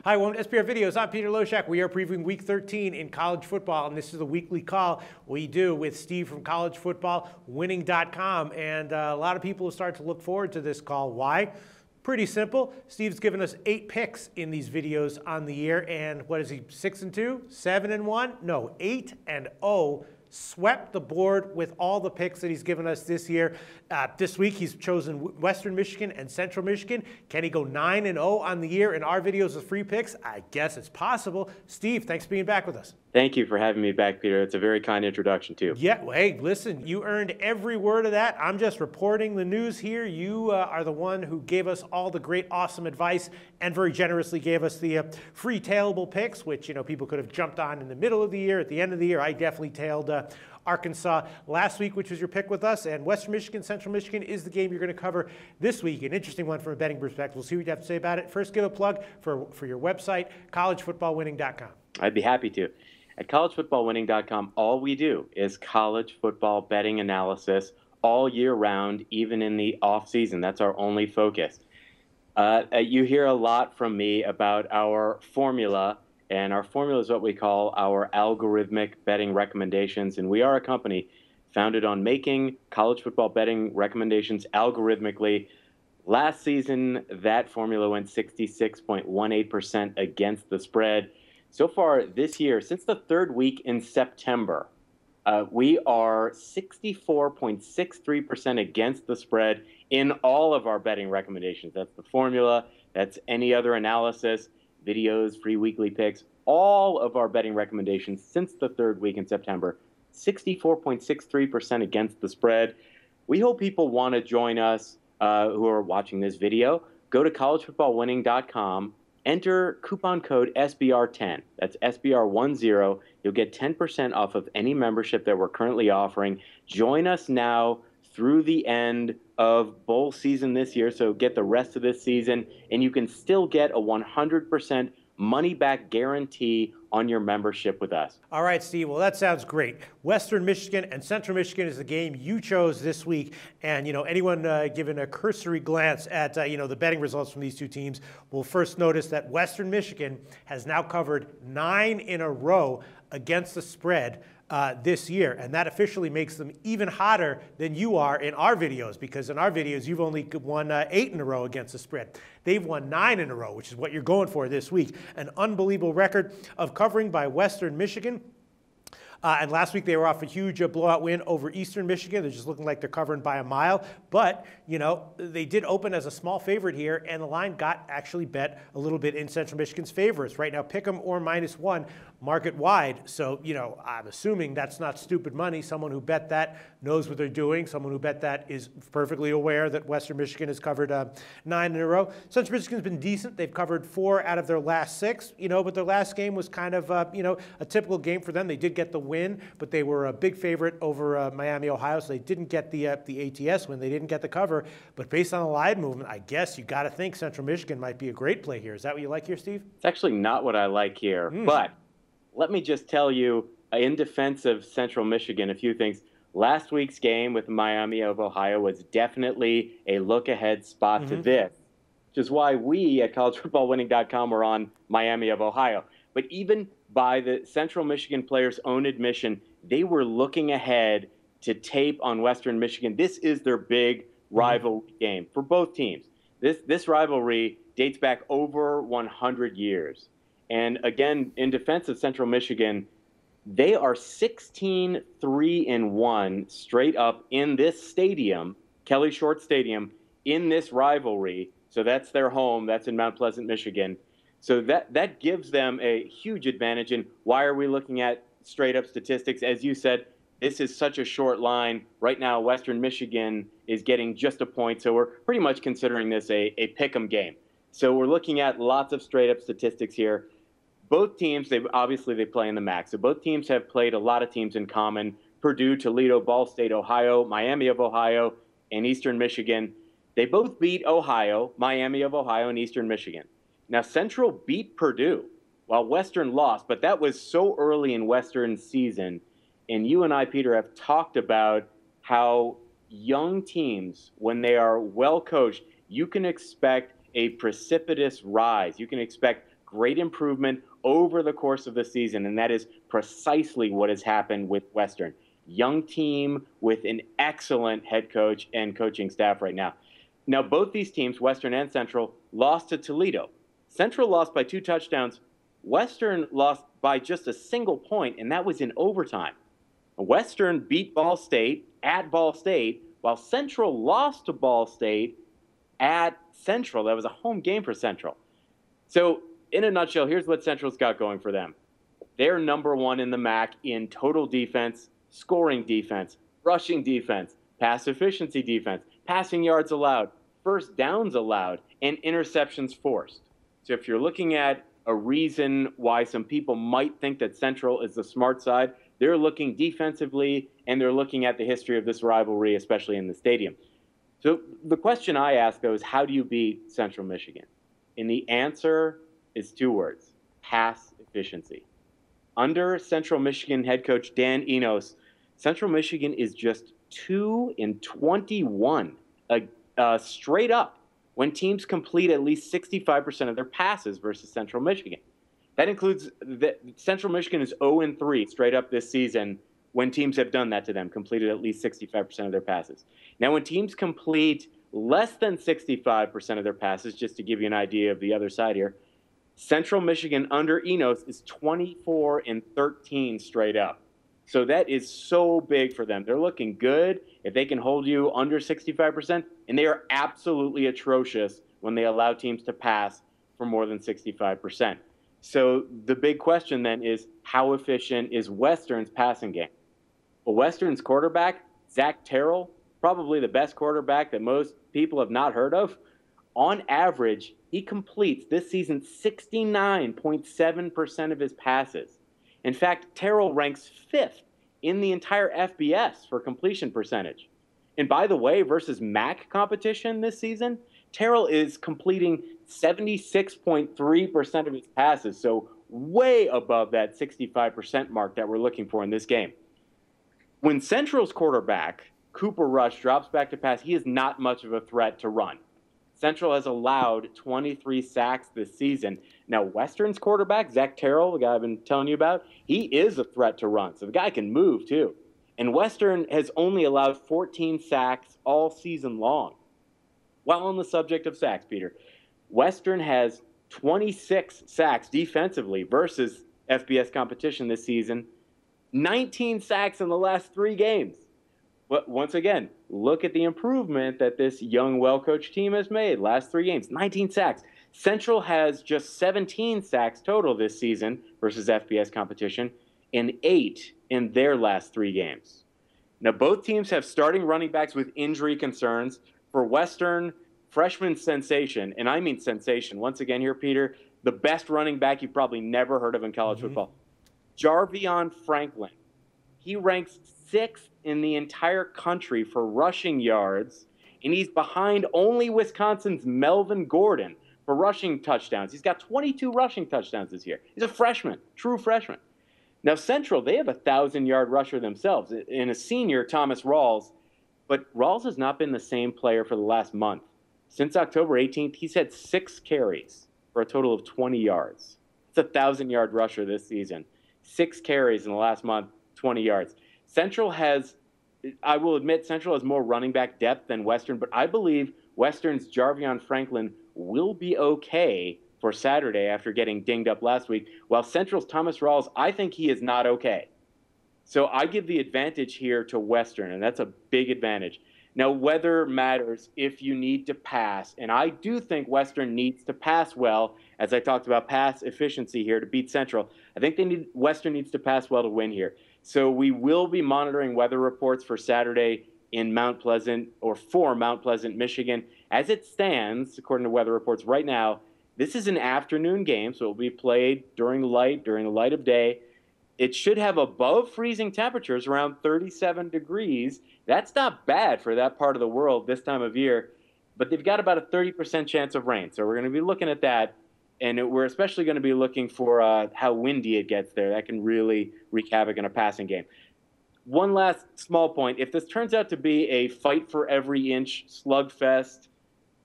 Hi, welcome to SBR Videos. I'm Peter Loshak. We are previewing Week 13 in college football, and this is the weekly call we do with Steve from collegefootballwinning.com. And a lot of people have started to look forward to this call. Why? Pretty simple. Steve's given us 8 picks in these videos on the year, and what is he, 6-2, 7-1? No, 8-0. Swept the board with all the picks that he's given us this year. This week, he's chosen Western Michigan and Central Michigan. Can he go 9-0 on the year in our videos with free picks? I guess it's possible. Steve, thanks for being back with us. Thank you for having me back, Peter. It's a very kind introduction, too. Yeah, well, hey, listen, you earned every word of that. I'm just reporting the news here. You are the one who gave us all the great, awesome advice and very generously gave us the free tailable picks, which, you know, people could have jumped on in the middle of the year, at the end of the year. I definitely tailed Arkansas last week, which was your pick with us, and Western Michigan, Central Michigan is the game you're going to cover this week. An interesting one from a betting perspective. We'll see what you have to say about it. First, give a plug for your website, collegefootballwinning.com. I'd be happy to. At collegefootballwinning.com, all we do is college football betting analysis all year round, even in the off season. That's our only focus. You hear a lot from me about our formula, and our formula is what we call our algorithmic betting recommendations. And we are a company founded on making college football betting recommendations algorithmically. Last season, that formula went 66.18% against the spread. So far this year, since the third week in September, we are 64.63% against the spread in all of our betting recommendations. That's the formula. That's any other analysis, videos, free weekly picks. All of our betting recommendations since the third week in September, 64.63% against the spread. We hope people want to join us who are watching this video. Go to collegefootballwinning.com. Enter coupon code SBR10. That's SBR10. You'll get 10% off of any membership that we're currently offering. Join us now through the end of bowl season this year, so get the rest of this season, and you can still get a 100% money-back guarantee on your membership with us. All right, Steve. Well, that sounds great. Western Michigan and Central Michigan is the game you chose this week. And, you know, anyone given a cursory glance at, the betting results from these two teams will first notice that Western Michigan has now covered 9 in a row against the spread this year. And that officially makes them even hotter than you are in our videos, because in our videos, you've only won 8 in a row against the spread. They've won 9 in a row, which is what you're going for this week. An unbelievable record of covering by Western Michigan. And last week they were off a huge blowout win over Eastern Michigan. They're just looking like they're covering by a mile. But, you know, they did open as a small favorite here, and the line got actually bet a little bit in Central Michigan's favor. It's right now pick 'em or -1 market wide. So, you know, I'm assuming that's not stupid money. Someone who bet that knows what they're doing. Someone who bet that is perfectly aware that Western Michigan has covered 9 in a row. Central Michigan's been decent. They've covered 4 out of their last 6, you know, but their last game was kind of, a typical game for them. They did get the win, but they were a big favorite over Miami, Ohio, so they didn't get the ATS win. They didn't get the cover. But based on the line movement, I guess you got to think Central Michigan might be a great play here. Is that what you like here, Steve? It's actually not what I like here, but let me just tell you, in defense of Central Michigan, a few things. Last week's game with Miami of Ohio was definitely a look-ahead spot to this, which is why we at collegefootballwinning.com are on Miami of Ohio. But even by the Central Michigan players' own admission, they were looking ahead to tape on Western Michigan. This is their big rivalry game for both teams. This rivalry dates back over 100 years. And again, in defense of Central Michigan, they are 16-3-1 straight up in this stadium, Kelly Short Stadium, in this rivalry. So that's their home. That's in Mount Pleasant, Michigan. So that gives them a huge advantage. And why are we looking at straight up statistics? As you said, this is such a short line. Right now, Western Michigan is getting just a point. So we're pretty much considering this a pick 'em game. So we're looking at lots of straight up statistics here. Both teams, they play in the MAC. So both teams have played a lot of teams in common: Purdue, Toledo, Ball State, Ohio, Miami of Ohio, and Eastern Michigan. They both beat Ohio, Miami of Ohio, and Eastern Michigan. Now, Central beat Purdue while Western lost, but that was so early in Western's season. And you and I, Peter, have talked about how young teams, when they are well coached, you can expect a precipitous rise. You can expect great improvement over the course of the season, and that is precisely what has happened with Western. Young team with an excellent head coach and coaching staff right now. Now, both these teams, Western and Central, lost to Toledo. Central lost by 2 touchdowns. Western lost by just a single point, and that was in overtime. Western beat Ball State at Ball State, while Central lost to Ball State at Central. That was a home game for Central. So, in a nutshell, here's what Central's got going for them. They're number 1 in the MAC in total defense, scoring defense, rushing defense, pass efficiency defense, passing yards allowed, first downs allowed, and interceptions forced. So if you're looking at a reason why some people might think that Central is the smart side, they're looking defensively, and they're looking at the history of this rivalry, especially in the stadium. So the question I ask, though, is how do you beat Central Michigan? And the answer is 2 words: pass efficiency. Under Central Michigan head coach Dan Enos, Central Michigan is just 2-21 straight up when teams complete at least 65% of their passes versus Central Michigan. That includes Central Michigan is 0-3 straight up this season when teams have done that to them, completed at least 65% of their passes. Now, when teams complete less than 65% of their passes, just to give you an idea of the other side here, Central Michigan under Enos is 24-13 straight up. So that is so big for them. They're looking good if they can hold you under 65%, and they are absolutely atrocious when they allow teams to pass for more than 65%. So the big question then is, how efficient is Western's passing game? Well, Western's quarterback, Zach Terrell, probably the best quarterback that most people have not heard of. On average, he completes this season 69.7% of his passes. In fact, Terrell ranks 5th in the entire FBS for completion percentage. And by the way, versus MAC competition this season, Terrell is completing 76.3% of his passes, so way above that 65% mark that we're looking for in this game. When Central's quarterback, Cooper Rush, drops back to pass, he is not much of a threat to run. Central has allowed 23 sacks this season. Now, Western's quarterback, Zach Terrell, the guy I've been telling you about, he is a threat to run, so the guy can move too. And Western has only allowed 14 sacks all season long. While on the subject of sacks, Peter, Western has 26 sacks defensively versus FBS competition this season, 19 sacks in the last 3 games. But once again, look at the improvement that this young, well-coached team has made. Last 3 games, 19 sacks. Central has just 17 sacks total this season versus FBS competition, and 8 in their last 3 games. Now, both teams have starting running backs with injury concerns. For Western, freshman sensation, and I mean sensation, once again here, Peter, the best running back you've probably never heard of in college football, Jarvion Franklin. He ranks 6th in the entire country for rushing yards, and he's behind only Wisconsin's Melvin Gordon for rushing touchdowns. He's got 22 rushing touchdowns this year. He's a freshman, true freshman. Now, Central, they have a 1,000-yard rusher themselves in a senior, Thomas Rawls, but Rawls has not been the same player for the last month. Since October 18th, he's had 6 carries for a total of 20 yards. It's a 1,000-yard rusher this season. 6 carries in the last month, 20 yards. Central has, I will admit, Central has more running back depth than Western, but I believe Western's Jarvion Franklin will be okay for Saturday after getting dinged up last week, while Central's Thomas Rawls, I think he is not okay. So I give the advantage here to Western, and that's a big advantage. Now, weather matters if you need to pass, and I do think Western needs to pass well, as I talked about pass efficiency here to beat Central. I think Western needs to pass well to win here. So we will be monitoring weather reports for Saturday in Mount Pleasant, or for Mount Pleasant, Michigan. As it stands, according to weather reports right now, this is an afternoon game, so it will be played during the light of day. It should have above freezing temperatures, around 37 degrees. That's not bad for that part of the world this time of year, but they've got about a 30% chance of rain. So we're going to be looking at that, and we're especially going to be looking for how windy it gets there. That can really wreak havoc in a passing game. One last small point. If this turns out to be a fight for every inch slugfest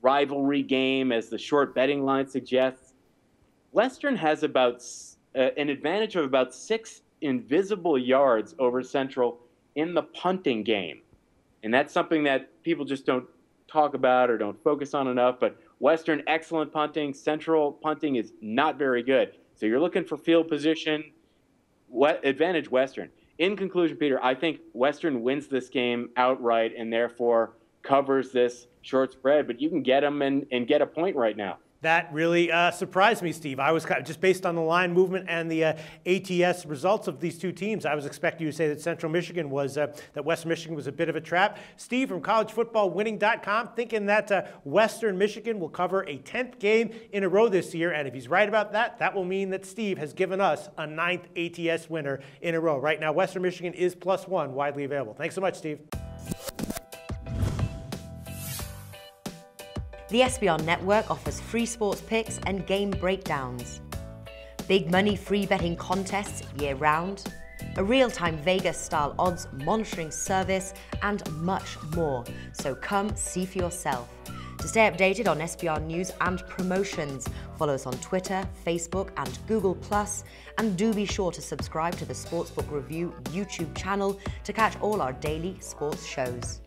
rivalry game, as the short betting line suggests, Western has about an advantage of about 6 invisible yards over Central in the punting game. And that's something that people just don't talk about or don't focus on enough. But Western, excellent punting. Central punting is not very good. So you're looking for field position, advantage Western. In conclusion, Peter, I think Western wins this game outright and therefore covers this short spread. But you can get them and get a point right now. That really surprised me, Steve. I was just based on the line movement and the ATS results of these two teams. I was expecting you to say that Central Michigan was that Western Michigan was a bit of a trap. Steve from collegefootballwinning.com thinking that Western Michigan will cover a 10th game in a row this year, and if he's right about that, that will mean that Steve has given us a 9th ATS winner in a row. Right now, Western Michigan is +1, widely available. Thanks so much, Steve. The SBR Network offers free sports picks and game breakdowns, big money free betting contests year-round, a real-time Vegas-style odds monitoring service, and much more. So come see for yourself. To stay updated on SBR news and promotions, follow us on Twitter, Facebook, and Google+, and do be sure to subscribe to the Sportsbook Review YouTube channel to catch all our daily sports shows.